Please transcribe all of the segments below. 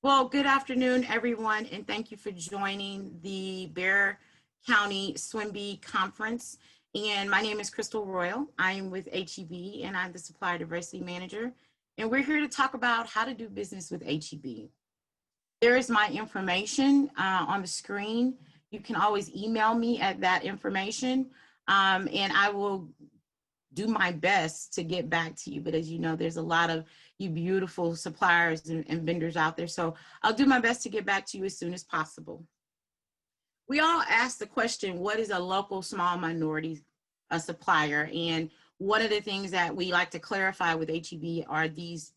Well, good afternoon, everyone, and thank you for joining the Bear County Swim Bee Conference. And my name is Crystal Royal. I am with HEB, and I'm the Supplier Diversity Manager. And we're here to talk about how to do business with HEB. There is my information on the screen. You can always email me at that information, and I will do my best to get back to you. But as you know, there's a lot of you beautiful suppliers and vendors out there. So I'll do my best to get back to you as soon as possible. We all ask the question, what is a local small minority supplier? And one of the things that we like to clarify with HEB are these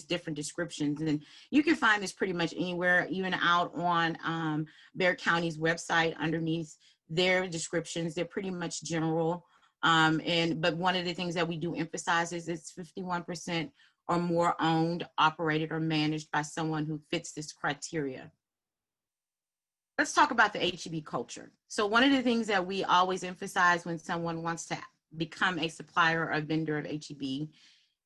different descriptions. And you can find this pretty much anywhere, even out on Bear County's website underneath their descriptions. They're pretty much general. But one of the things that we do emphasize is it's 51% or more owned, operated, or managed by someone who fits this criteria. Let's talk about the HEB culture. So one of the things that we always emphasize when someone wants to become a supplier or a vendor of HEB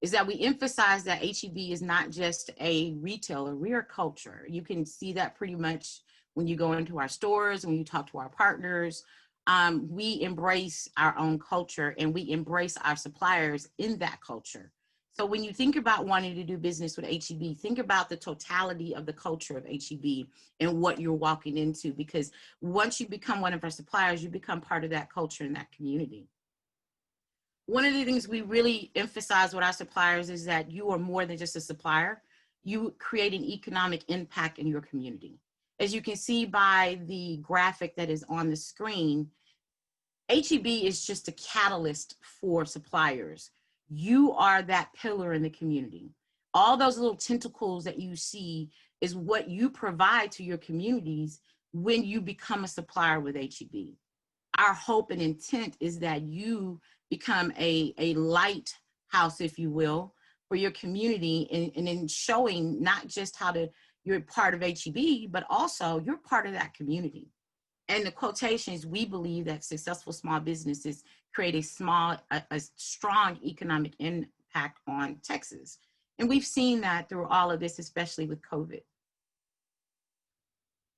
is that we emphasize that HEB is not just a retailer, we're a culture. You can see that pretty much when you go into our stores, when you talk to our partners. We embrace our own culture and we embrace our suppliers in that culture. So when you think about wanting to do business with HEB, think about the totality of the culture of HEB and what you're walking into, because once you become one of our suppliers, you become part of that culture and that community. One of the things we really emphasize with our suppliers is that you are more than just a supplier. You create an economic impact in your community. As you can see by the graphic that is on the screen, HEB is just a catalyst for suppliers. You are that pillar in the community. All those little tentacles that you see is what you provide to your communities when you become a supplier with HEB. Our hope and intent is that you become a lighthouse, if you will, for your community, and in showing not just you're part of HEB, but also you're part of that community. And the quotations, we believe that successful small businesses create a strong economic impact on Texas. And we've seen that through all of this, especially with COVID.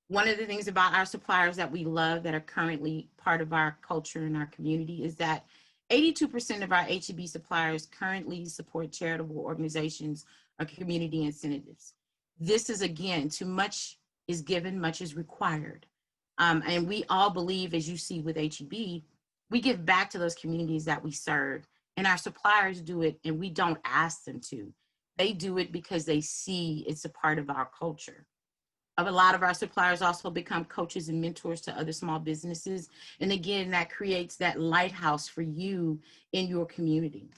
One of the things about our suppliers that we love that are currently part of our culture and our community is that 82% of our HEB suppliers currently support charitable organizations or community incentives. This is, again, too much is given, much is required. And we all believe, as you see with HEB, we give back to those communities that we serve, and our suppliers do it, and we don't ask them to. They do it because they see it's a part of our culture. A lot of our suppliers also become coaches and mentors to other small businesses. And again, that creates that lighthouse for you in your community.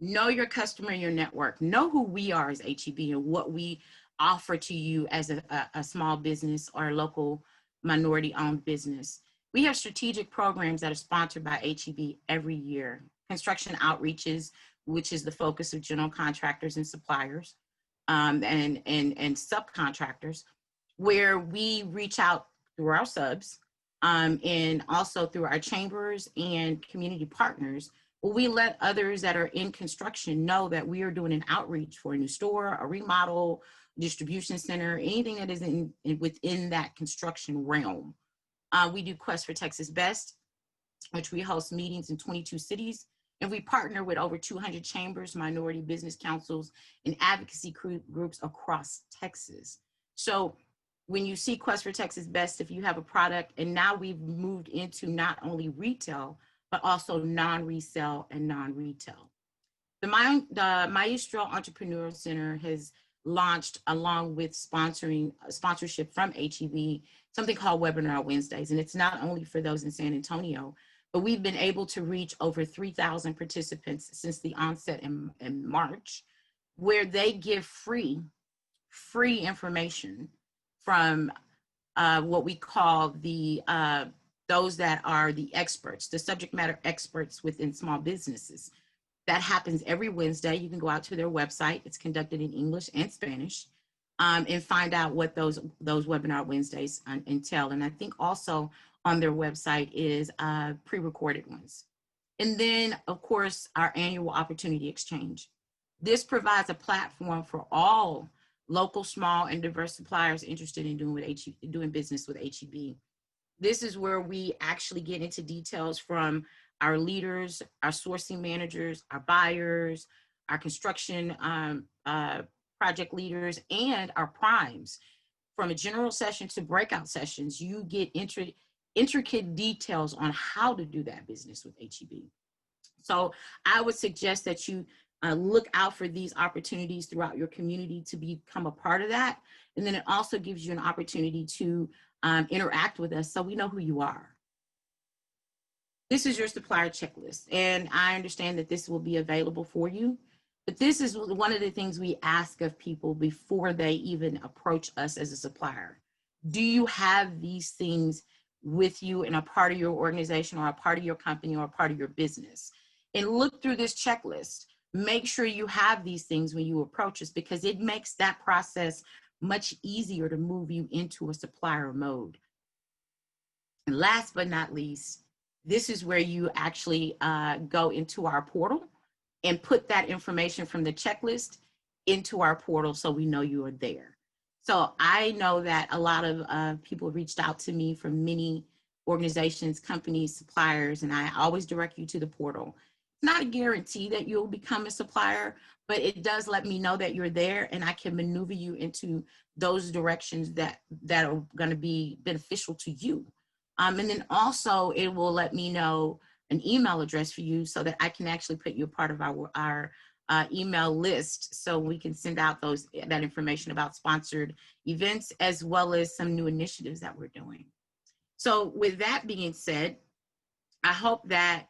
Know your customer, your network. Know who we are as HEB and what we offer to you as a small business or a local minority-owned business. We have strategic programs that are sponsored by HEB every year. Construction outreaches, which is the focus of general contractors and suppliers, and subcontractors, where we reach out through our subs and also through our chambers and community partners. We let others that are in construction know that we are doing an outreach for a new store, a remodel, distribution center, anything that is within that construction realm. We do Quest for Texas Best, which we host meetings in 22 cities. And we partner with over 200 chambers, minority business councils, and advocacy groups across Texas. So when you see Quest for Texas Best, if you have a product, and now we've moved into not only retail, but also non-resale and non-retail. The Maestro Entrepreneur Center has launched, along with sponsorship from HEB, something called Webinar Wednesdays. And it's not only for those in San Antonio, but we've been able to reach over 3,000 participants since the onset in March, where they give free information from what we call those that are the experts, the subject matter experts within small businesses. That happens every Wednesday. You can go out to their website. It's conducted in English and Spanish, and find out what those Webinar Wednesdays entail. And I think also on their website is pre-recorded ones. And then, of course, our annual opportunity exchange. This provides a platform for all local, small, and diverse suppliers interested in doing business with HEB. This is where we actually get into details from our leaders, our sourcing managers, our buyers, our construction project leaders, and our primes. From a general session to breakout sessions, you get intricate details on how to do that business with HEB. So I would suggest that you look out for these opportunities throughout your community to become a part of that. And then it also gives you an opportunity to interact with us so we know who you are. This is your supplier checklist, and I understand that this will be available for you. But this is one of the things we ask of people before they even approach us as a supplier. Do you have these things with you in a part of your organization or a part of your company or a part of your business? And look through this checklist. Make sure you have these things when you approach us, because it makes that process much easier to move you into a supplier mode. And last but not least, this is where you actually go into our portal and put that information from the checklist into our portal so we know you are there. So I know that a lot of people reached out to me from many organizations, companies, suppliers, and I always direct you to the portal. It's not a guarantee that you'll become a supplier, but it does let me know that you're there, and I can maneuver you into those directions that are going to be beneficial to you. And then also it will let me know an email address for you so that I can actually put you a part of our email list, so we can send out that information about sponsored events as well as some new initiatives that we're doing. So with that being said, I hope that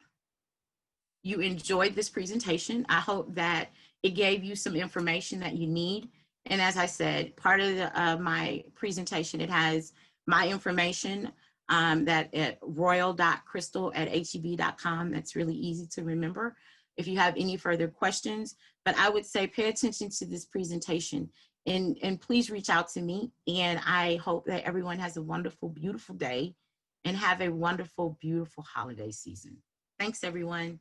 you enjoyed this presentation. I hope that it gave you some information that you need. And as I said, part of my presentation, it has my information that at royal.crystal@heb.com. That's really easy to remember if you have any further questions. But I would say pay attention to this presentation and please reach out to me. And I hope that everyone has a wonderful, beautiful day and have a wonderful, beautiful holiday season. Thanks, everyone.